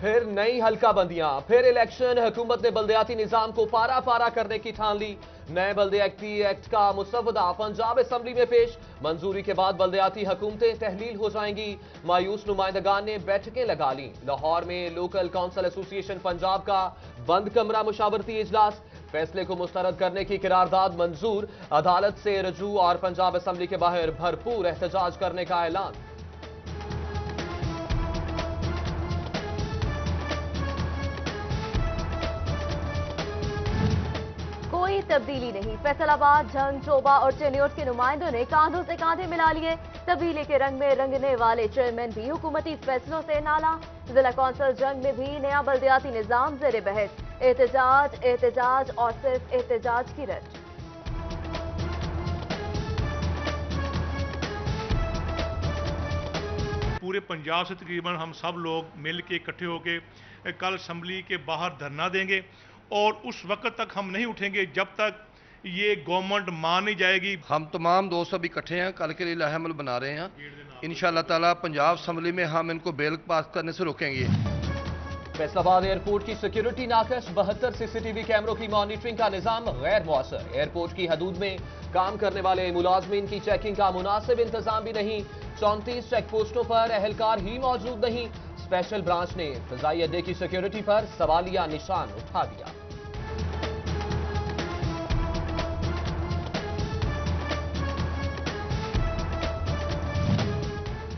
फिर नई हल्का बंदियां, फिर इलेक्शन। हुकूमत ने बल्दियाती निजाम को पारा पारा करने की ठान ली। नए बल्दियाती एक्ट का मुसवदा पंजाब असम्बली में पेश। मंजूरी के बाद बल्दियाती हुकूमतें तहलील हो जाएंगी। मायूस नुमाइंदगान ने बैठकें लगा ली। लाहौर में लोकल काउंसिल एसोसिएशन पंजाब का बंद कमरा मुशावरती इजलास। फैसले को मुस्तरद करने की करारदाद मंजूर। अदालत से रजू और पंजाब असम्बली के बाहर भरपूर एहतजाज करने का ऐलान। कोई तब्दीली नहीं। फैसलाबाद, झंग, चोबा और चेन्योट के नुमाइंदों ने कांधों से कांधे मिला लिए। तब्दीली के रंग में रंगने वाले चेयरमैन भी हुकूमती फैसलों से नाला। जिला कौंसिल जंग में भी नया बल्दियाती निजाम ज़ेरे बहस। एहतजाज, एहतजाज और सिर्फ एहतजाज की रट। पूरे पंजाब से तकरीबन हम सब लोग मिल के इकट्ठे होकर कल असम्बली के बाहर धरना देंगे और उस वक्त तक हम नहीं उठेंगे जब तक ये गवर्नमेंट मान नहीं जाएगी। हम तमाम दोस्त अब इकट्ठे हैं, कल के लिए लाहेमल बना रहे हैं। इंशाअल्लाह ताला पंजाब असम्बली में हम इनको बेल पास करने से रोकेंगे। फैसलाबाद एयरपोर्ट की सिक्योरिटी नाकश। 72 सीसीटीवी कैमरों की मॉनिटरिंग का निजाम गैर मौसर। एयरपोर्ट की हदूद में काम करने वाले मुलाजमीन की चेकिंग का मुनासिब इंतजाम भी नहीं। 34 चेक पोस्टों पर एहलकार ही मौजूद नहीं। स्पेशल ब्रांच ने फजाई अड्डे की सिक्योरिटी पर सवालिया निशान उठा दिया।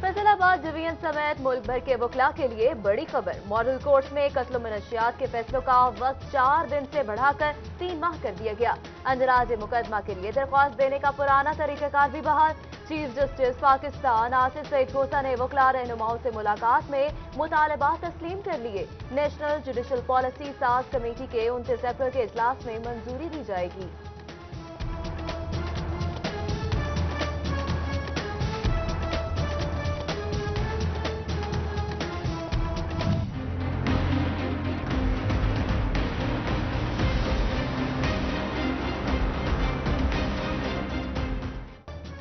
फैसलाबाद डिवीजन समेत मुल्क भर के वकला के लिए बड़ी खबर। मॉडल कोर्ट में कत्ल मनशियात के फैसलों का वक्त 4 दिन से बढ़ाकर 3 माह कर दिया गया। अंदराज मुकदमा के लिए दरख्वास्त देने का पुराना तरीकाकार भी बहाल। चीफ जस्टिस पाकिस्तान आसिफ सईद खोसा ने वकला रहनुमाओं से मुलाकात में मुतालबात तस्लीम कर लिए। नेशनल जुडिशल पॉलिसी साज कमेटी के 29 अप्रैल के इजलास में मंजूरी दी जाएगी।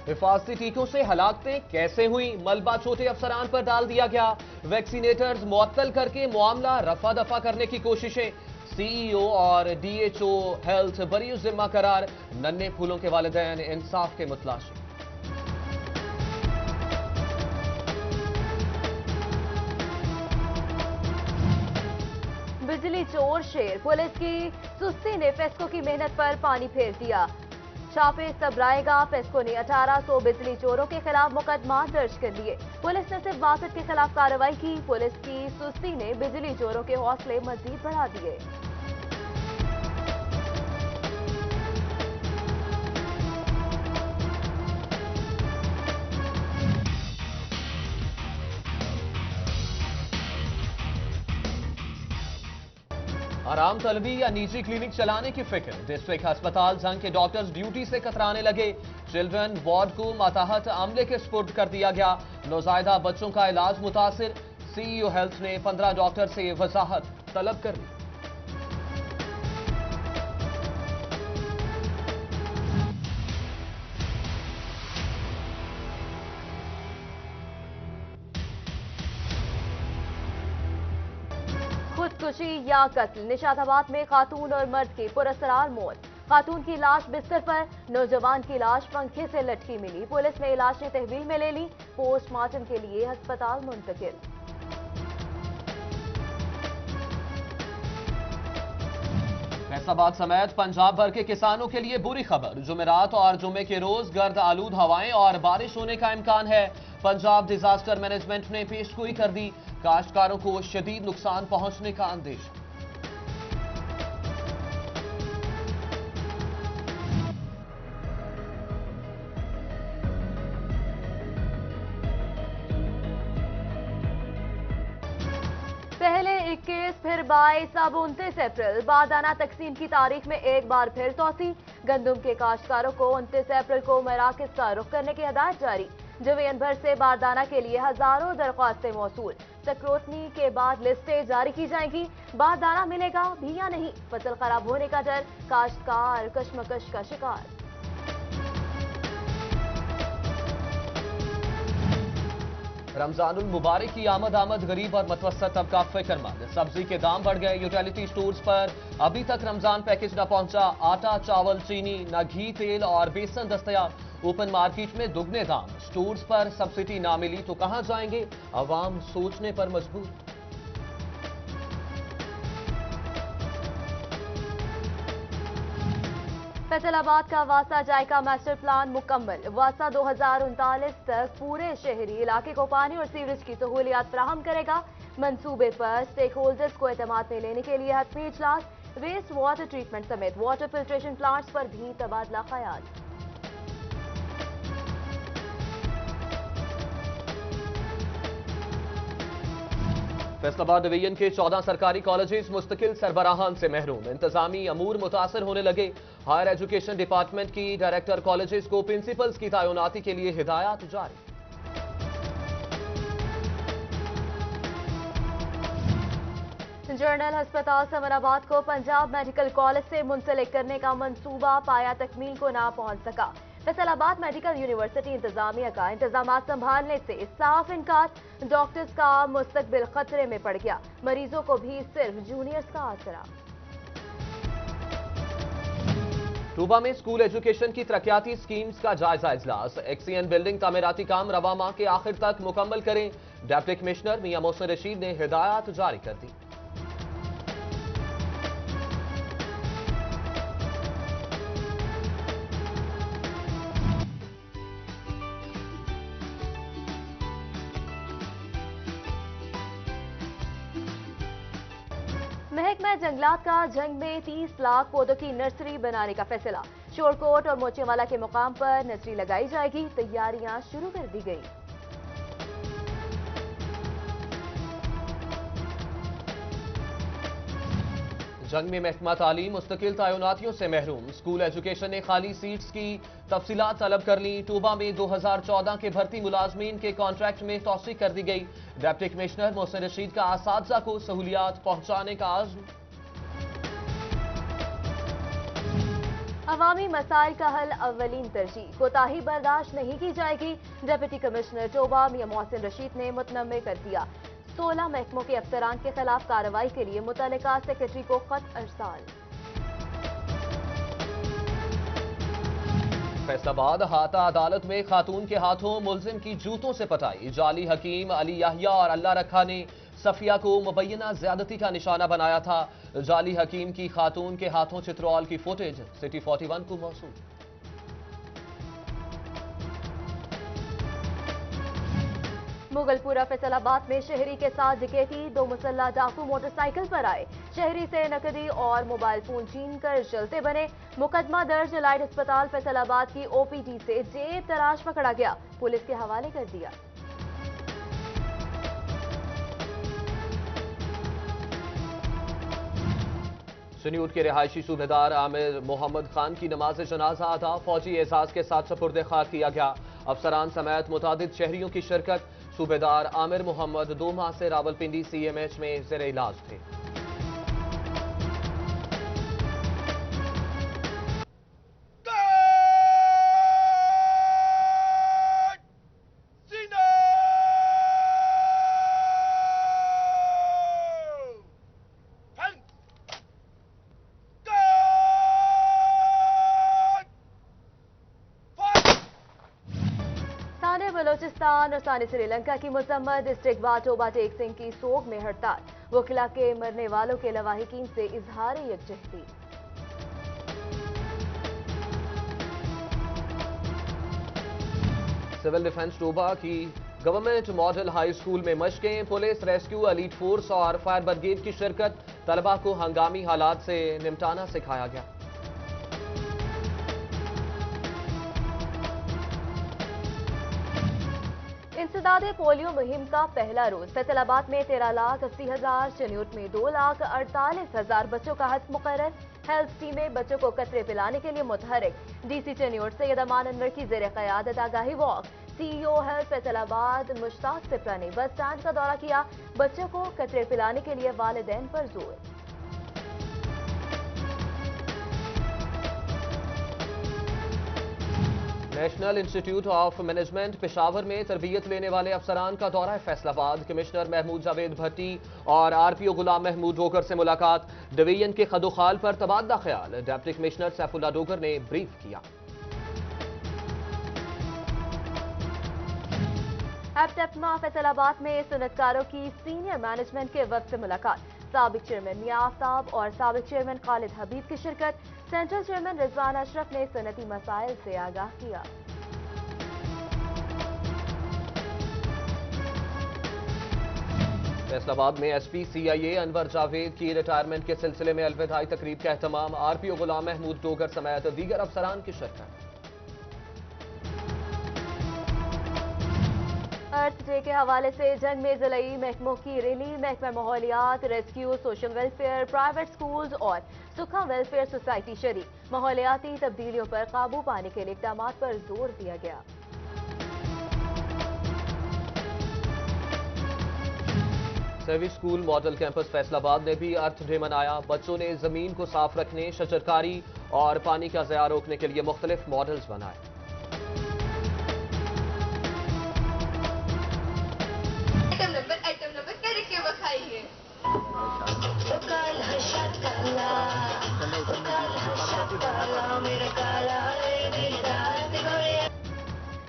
हिफाजती टीकों से हलाकतें कैसे हुई? मलबा छोटे अफसरान पर डाल दिया गया। वैक्सीनेटर्स मुअत्तल करके मामला रफा दफा करने की कोशिशें। सीईओ और डीएचओ हेल्थ बरी जिम्मा करार। नन्हे फूलों के वालिदैन इंसाफ के मुतलाशी। बिजली चोर शेर। पुलिस की सुस्ती ने फेस्को की मेहनत पर पानी फेर दिया। छापे सबराएगा। फेस्को ने 1800 बिजली चोरों के खिलाफ मुकदमा दर्ज कर लिए। पुलिस ने सिर्फ 62 के खिलाफ कार्रवाई की। पुलिस की सुस्ती ने बिजली चोरों के हौसले मजीद बढ़ा दिए। आराम तलबी या निजी क्लिनिक चलाने की फिक्र। डिस्ट्रिक्ट अस्पताल जंग के डॉक्टर्स ड्यूटी से कतराने लगे। चिल्ड्रन वार्ड को माताहत अमले के सुपुर्द कर दिया गया। नौजायदा बच्चों का इलाज मुतासिर। सीईओ हेल्थ ने 15 डॉक्टर से वजाहत तलब कर ली। खुदकुशी या कत्ल। निशाताबाद में खातून और मर्द की पुरअसरार मौत। खातून की लाश बिस्तर पर, नौजवान की लाश पंखे से लटकी मिली। पुलिस ने लाशें तहवील में ले ली। पोस्टमार्टम के लिए अस्पताल मुंतकिल। फैसलाबाद समेत पंजाब भर के किसानों के लिए बुरी खबर। जुमेरात और जुमे के रोज गर्द आलूद हवाएं और बारिश होने का इम्कान है। पंजाब डिजास्टर मैनेजमेंट ने पेशगोई कर दी। काश्तकारों को शदीद नुकसान पहुंचने का अंदेशा। पहले 21 फिर 22 अब 29 अप्रैल। बारदाना तकसीम की तारीख में एक बार फिर तोसी। गंदुम के काश्तकारों को 29 अप्रैल को मराकज का रुख करने की हदायत जारी। डिवीजन भर से बारदाना के लिए हजारों दरख्वास्तें मौसूल। स्क्रूटनी के बाद लिस्टें जारी की जाएंगी। बारदाना मिलेगा भी या नहीं, फसल खराब होने का डर। काश्तकार कशमकश का शिकार। रमजानुल मुबारक की आमद गरीब और मतवसत तबका फिक्रमंद। सब्जी के दाम बढ़ गए। यूटिलिटी स्टोर्स पर अभी तक रमजान पैकेज न पहुंचा। आटा, चावल, चीनी, न घी, तेल और बेसन दस्तयाब। ओपन मार्केट में दुगने दाम। स्टोर्स पर सब्सिडी ना मिली तो कहां जाएंगे? अवाम सोचने पर मजबूर। फैसलाबाद का वासा जायका मास्टर प्लान मुकम्मल। वासा 2039 तक पूरे शहरी इलाके को पानी और सीवरेज की सहूलियात फराहम करेगा। मंसूबे पर स्टेक होल्डर्स को एतमाद में लेने के लिए हतमी इजलास। वेस्ट वाटर ट्रीटमेंट समेत वाटर फिल्ट्रेशन प्लांट्स पर भी तबादला ख्याल। फैसलाबाद डिवीजन के 14 सरकारी कॉलेजेस मुस्तकिल सरबराहान से महरूम। इंतजामी अमूर मुतासर होने लगे। हायर एजुकेशन डिपार्टमेंट की डायरेक्टर कॉलेजेस को प्रिंसिपल्स की तैनाती के लिए हिदायत जारी। जनरल अस्पताल समनाबाद को पंजाब मेडिकल कॉलेज से मुंसलिक करने का मंसूबा पाया तकमील को ना पहुंच सका। फैसलाबाद मेडिकल यूनिवर्सिटी इंतजामिया का इंतजामात संभालने से साफ इनकार। डॉक्टर्स का मुस्तकबिल खतरे में पड़ गया। मरीजों को भी सिर्फ जूनियर्स का आसरा। टूबा में स्कूल एजुकेशन की तरक्याती स्कीम्स का जायजा इजलास। एक्सीएन बिल्डिंग तामीराती काम रवा माह के आखिर तक मुकम्मल करें। डिप्टी कमिश्नर मियां मोहसिन रशीद ने हिदायत जारी कर दी। महकमा जंगलात का जंग में 30 लाख पौधों की नर्सरी बनाने का फैसला। शोरकोट और मोचेवाला के मुकाम पर नर्सरी लगाई जाएगी। तैयारियां शुरू कर दी गई। जंग में महकमा तालीम मुस्तकिल तैनातियों से महरूम। स्कूल एजुकेशन ने खाली सीट्स की तफसीलात तलब कर ली। टूबा में 2014 के भर्ती मुलाजमीन के कॉन्ट्रैक्ट में तौसीक कर दी गई। डिप्टी कमिश्नर मोहसिन रशीद का असातिज़ा को सहूलियात पहुंचाने का आज़्म। अवामी मसाइल का हल अव्वलीन तरजीह। कोताही बर्दाश्त नहीं की जाएगी। डिप्टी कमिश्नर टोबा मियां मोहसिन रशीद ने मुतनम्मे कर दिया। 16 महकमों के अफसरान के खिलाफ कार्रवाई के लिए मुतल्लिका सेक्रेटरी को खत अरसाल। फैसलाबाद हाता अदालत में खातून के हाथों मुलजिम की जूतों से पटाई। जाली हकीम अली याहिया और अल्लाह रखा ने सफिया को मुबैना ज्यादती का निशाना बनाया था। जाली हकीम की खातून के हाथों चित्रौल की फुटेज सिटी 41 को मौसूल। मुगलपुरा फैसलाबाद में शहरी के साथ डकैती। 2 मुसल्ला डाकू मोटरसाइकिल पर आए। शहरी से नकदी और मोबाइल फोन छीन कर चलते बने। मुकदमा दर्ज। लाइट अस्पताल फैसलाबाद की ओपीडी से जेब तराश पकड़ा गया। पुलिस के हवाले कर दिया। सन्यूट के रिहायशी सूबेदार आमिर मोहम्मद खान की नमाज जनाजा अदा फौजी एजाज के साथ सपुर्द खाक किया गया। अफसरान समेत मुतादिद शहरियों की शिरकत। सूबेदार आमिर मोहम्मद 2 माह से रावलपिंडी सीएमएच में ज़ेर इलाज थे। बलोचिस्तान और सानी श्रीलंका की मुसम्मत इस्तिकबाल टोबा टेक सिंह की सोग में हड़ताल। वकीला के मरने वालों के लवाहिकीन से इजहार यकजहती। सिविल डिफेंस टोबा की गवर्नमेंट मॉडल हाई स्कूल में मशकें। पुलिस, रेस्क्यू, एलीट फोर्स और फायर ब्रिगेड की शिरकत। तलबा को हंगामी हालात से निपटाना सिखाया गया। इंसदादे पोलियो मुहिम का पहला रोज। फैसलाबाद में 13,80,000, चन्यूट में 2,48,000 बच्चों का हज मुकर्रर। हेल्थ टीमें बच्चों को कतरे पिलाने के लिए मुतहरिक। डीसी चन्यूट सैयद अमान अनवर की जेर क़यादत आगाही walk. CEO health Faisalabad Mushtaq Sipra ने बस स्टैंड का दौरा किया। बच्चों को कतरे पिलाने के लिए वालिदैन पर जोर। National institute of management Peshawar में तरबियत लेने वाले अफसरान का दौरा फैसलाबाद। कमिश्नर महमूद जावेद भट्टी और आरपीओ गुलाम महमूद डोगर से मुलाकात। डिवीजन के खदोखाल पर तबादला ख्याल डिप्टी कमिश्नर सैफुल्ला डोगर ने ब्रीफ किया। एप्टमा फैसलाबाद में सनतकारों की सीनियर मैनेजमेंट के वक्त से मुलाकात। साबिक चेयरमैन मियां आफ्ताब और साबिक चेयरमैन खालिद हबीब की शिरकत। सेंट्रल चेयरमैन रिजवान अशरफ ने सनती मसाइल से आगाह किया। फैसलाबाद में एसपी सीआईए अनवर जावेद की रिटायरमेंट के सिलसिले में अलविदाई तकरीब का एहतमाम। आरपीओ गुलाम महमूद डोगर समेत दीगर अफसरान की शिरकत। अर्थ डे के हवाले से जंग में ज़िलई महकमों की रैली। महकमा माहौलियात, rescue, social welfare, private schools और सुखा वेलफेयर सोसाइटी शरीक। माहौलियाती तब्दीलियों पर काबू पाने के लिए इक़दाम पर जोर दिया गया। Service school model campus Faisalabad ने भी अर्थ डे मनाया। बच्चों ने जमीन को साफ रखने, शजरकारी और पानी का ज़या रोकने के लिए मुख्तलिफ मॉडल्स बनाए। आइटम नंबर करके बखाइए।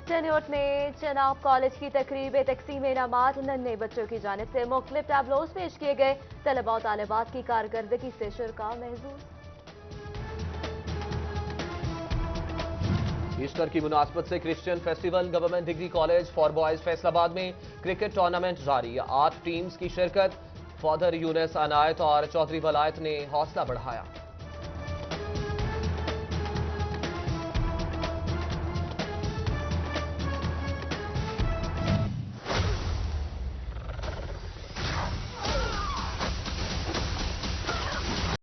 चनोट में चनाब कॉलेज की तकरीब तकसीम इनामात नन्हे बच्चों की जानिब से मुख्तलिफ टैबलोज पेश किए गए। तलबा और तालिबात की कारकर्दगी से शुरा महजूज। ईस्टर की मुनासबत से Christian festival government degree college for boys Faisalabad में क्रिकेट टूर्नामेंट जारी। 8 टीम्स की शिरकत। फादर यूनिस अनायत और चौधरी वलायत ने हौसला बढ़ाया।